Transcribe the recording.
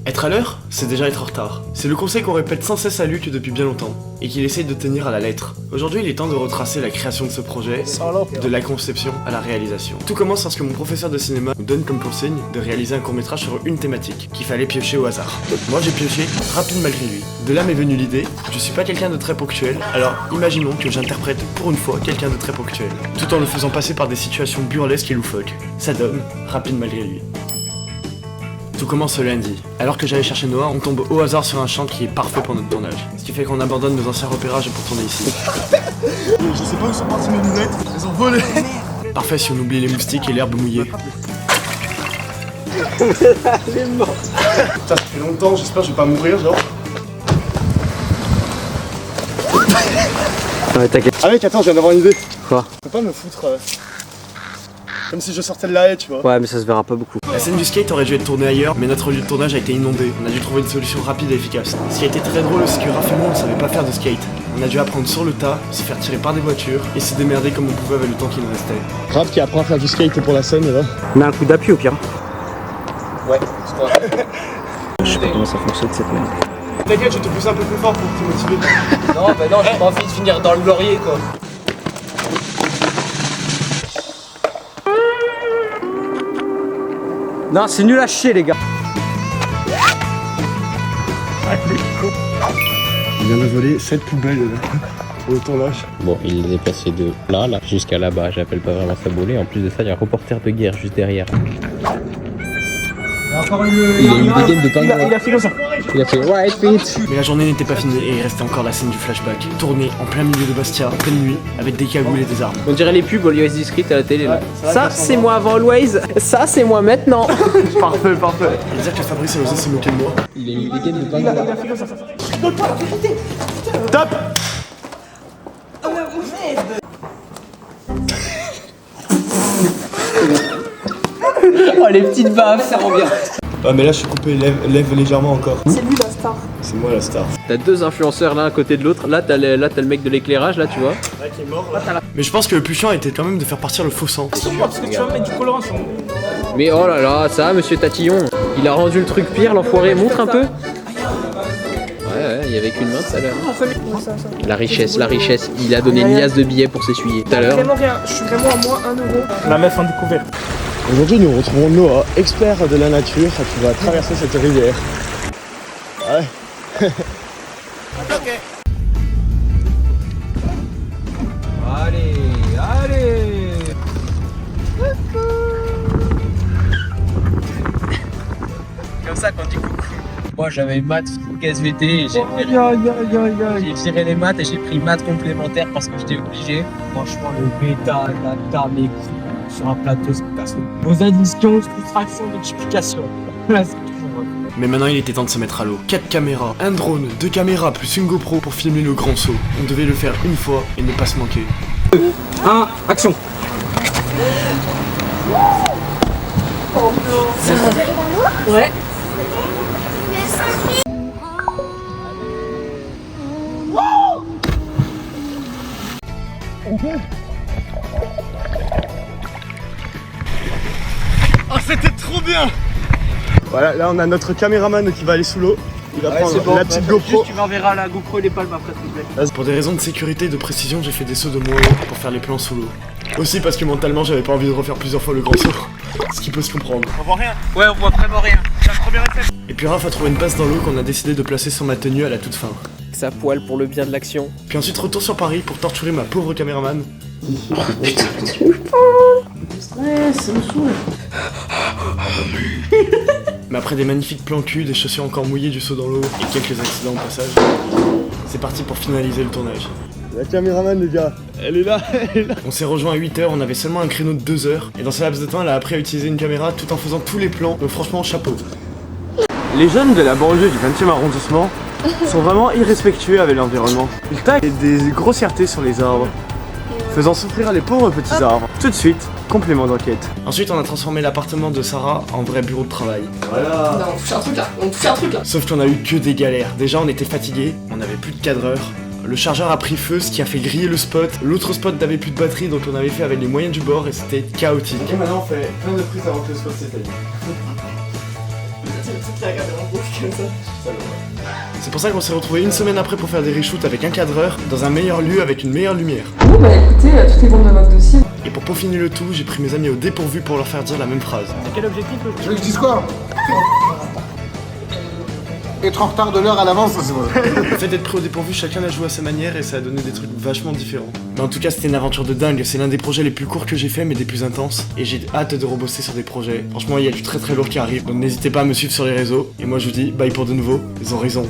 Être à l'heure, c'est déjà être en retard. C'est le conseil qu'on répète sans cesse à Luc depuis bien longtemps, et qu'il essaye de tenir à la lettre. Aujourd'hui, il est temps de retracer la création de ce projet, de la conception à la réalisation. Tout commence lorsque mon professeur de cinéma nous donne comme consigne de réaliser un court-métrage sur une thématique, qu'il fallait piocher au hasard. Moi j'ai pioché, rapide malgré lui. De là m'est venue l'idée, je suis pas quelqu'un de très ponctuel, alors imaginons que j'interprète pour une fois quelqu'un de très ponctuel, tout en le faisant passer par des situations burlesques et loufoques. Ça donne, rapide malgré lui. Tout commence ce lundi. Alors que j'allais chercher Noah, on tombe au hasard sur un champ qui est parfait pour notre tournage. Ce qui fait qu'on abandonne nos anciens repérages pour tourner ici. Je sais pas où sont parties mes lunettes, elles ont volé. Parfait si on oublie les moustiques et l'herbe mouillée. Elle est morte. Putain, ça fait longtemps, j'espère que je vais pas mourir, genre. Ouais, t'inquiète. Ah mec, attends, je viens d'avoir une idée. Quoi? Tu peux pas me foutre comme si je sortais de la haie, tu vois. Ouais, mais ça se verra pas beaucoup. La scène du skate aurait dû être tournée ailleurs, mais notre lieu de tournage a été inondé. On a dû trouver une solution rapide et efficace. Ce qui a été très drôle, c'est que Raph et moi, on savait pas faire de skate. On a dû apprendre sur le tas, se faire tirer par des voitures et se démerder comme on pouvait avec le temps qui nous restait. Raph qui apprend à faire du skate pour la scène, là. On a un coup d'appui au pire. Ouais, c'est toi. Je sais pas comment ça fonctionne cette merde. T'inquiète, je te pousse un peu plus fort pour te motiver. Non, bah non, j'ai pas envie de finir dans le laurier quoi. Non, c'est nul à chier, les gars. Il vient de voler 7 poubelles là, au tournage. Bon, il les est passé de là jusqu'à là-bas. J'appelle pas vraiment ça voler. En plus de ça, il y a un reporter de guerre juste derrière. Il a eu une dégaine de pingouin. Il a fait comme ça. Il a fait right feet. Mais la journée n'était pas finie et il restait encore la scène du flashback. Tournée en plein milieu de Bastia, en pleine nuit, avec des cagoules et des armes. On dirait les pubs Always Discreet à la télé là. Ça c'est moi avant Always, ça c'est moi maintenant. Parfait, parfait. Et dire que Fabrice a osé se moquer de moi. Il a eu une dégaine de pingouin. Top. Oh les petites baffes, ça rend bien. Ah mais là je suis coupé, lève légèrement encore. C'est lui la star. C'est moi la star. T'as deux influenceurs l'un à côté de l'autre. Là t'as le mec de l'éclairage là tu vois. Mais je pense que le plus chiant était quand même de faire partir le faux sang. Parce que tu vas mettre du colorant sur Mais oh là là, ça monsieur Tatillon, il a rendu le truc pire l'enfoiré, montre un peu. Ouais, il y avait qu'une main tout à l'heure. La richesse, il a donné une liasse de billets pour s'essuyer tout à l'heure. Vraiment rien, je suis vraiment à moins 1 euro. La meuf en découverte. Aujourd'hui nous retrouvons Noah, expert de la nature, qui va traverser cette rivière. Ouais. Allez. Comme ça qu'on dit coucou. Moi j'avais maths SVT et j'ai tiré les maths et j'ai pris maths complémentaires parce que j'étais obligé. Franchement le bêta, data, mes coups sur un plateau c'est casse. Vos additions, soustractions, multiplications. Là c'est toujours. Mais maintenant il était temps de se mettre à l'eau. 4 caméras, un drone, 2 caméras plus une GoPro pour filmer le grand saut. On devait le faire une fois et ne pas se manquer. 1, action. Ouais. Oh c'était trop bien. Voilà, là on a notre caméraman qui va aller sous l'eau. Il va prendre la petite GoPro. Tu m'enverras la GoPro et les palmes après s'il te plaît. Pour des raisons de sécurité et de précision, j'ai fait des sauts de moins haut pour faire les plans sous l'eau. Aussi parce que mentalement j'avais pas envie de refaire plusieurs fois le grand saut. Ce qui peut se comprendre. On voit rien. Ouais on voit vraiment rien. C'est un premier réflexe. Et puis Raph a trouvé une passe dans l'eau qu'on a décidé de placer sur ma tenue à la toute fin. Ça poil pour le bien de l'action. Puis ensuite retour sur Paris pour torturer ma pauvre caméraman. Mais après des magnifiques plans cul, des chaussures encore mouillées du saut dans l'eau et quelques accidents au passage, c'est parti pour finaliser le tournage. La caméraman les gars, elle est là, elle est là. On s'est rejoint à 8h, on avait seulement un créneau de 2 heures, et dans ce laps de temps elle a appris à utiliser une caméra tout en faisant tous les plans, donc franchement chapeau. Les jeunes de la banlieue du 20e arrondissement sont vraiment irrespectueux avec l'environnement. Ils taillent des grossièretés sur les arbres, faisant souffrir les pauvres petits arbres. Tout de suite, complément d'enquête. Ensuite on a transformé l'appartement de Sarah en vrai bureau de travail. Voilà. Non, on touche un truc là. Sauf qu'on a eu que des galères. Déjà on était fatigués, on avait plus de cadreur. Le chargeur a pris feu, ce qui a fait griller le spot. L'autre spot n'avait plus de batterie, donc on avait fait avec les moyens du bord et c'était chaotique. Et maintenant on fait plein de prises avant que le spot s'éteigne. C'est le truc qui a regardé en bouche. comme ça. C'est pour ça qu'on s'est retrouvé une semaine après pour faire des reshoots avec un cadreur, dans un meilleur lieu avec une meilleure lumière. Bon bah écoutez, tout est bon de votre dossier. Et pour peaufiner le tout, j'ai pris mes amis au dépourvu pour leur faire dire la même phrase. Quel objectif Tu veux que je dise quoi? Être en retard de l'heure à l'avance, c'est vrai. Le fait d'être pris au dépourvu, chacun a joué à sa manière et ça a donné des trucs vachement différents. Mais en tout cas, c'était une aventure de dingue. C'est l'un des projets les plus courts que j'ai fait, mais des plus intenses. Et j'ai hâte de rebosser sur des projets. Franchement, il y a du très très lourd qui arrive. Donc n'hésitez pas à me suivre sur les réseaux. Et moi, je vous dis bye pour de nouveaux horizons.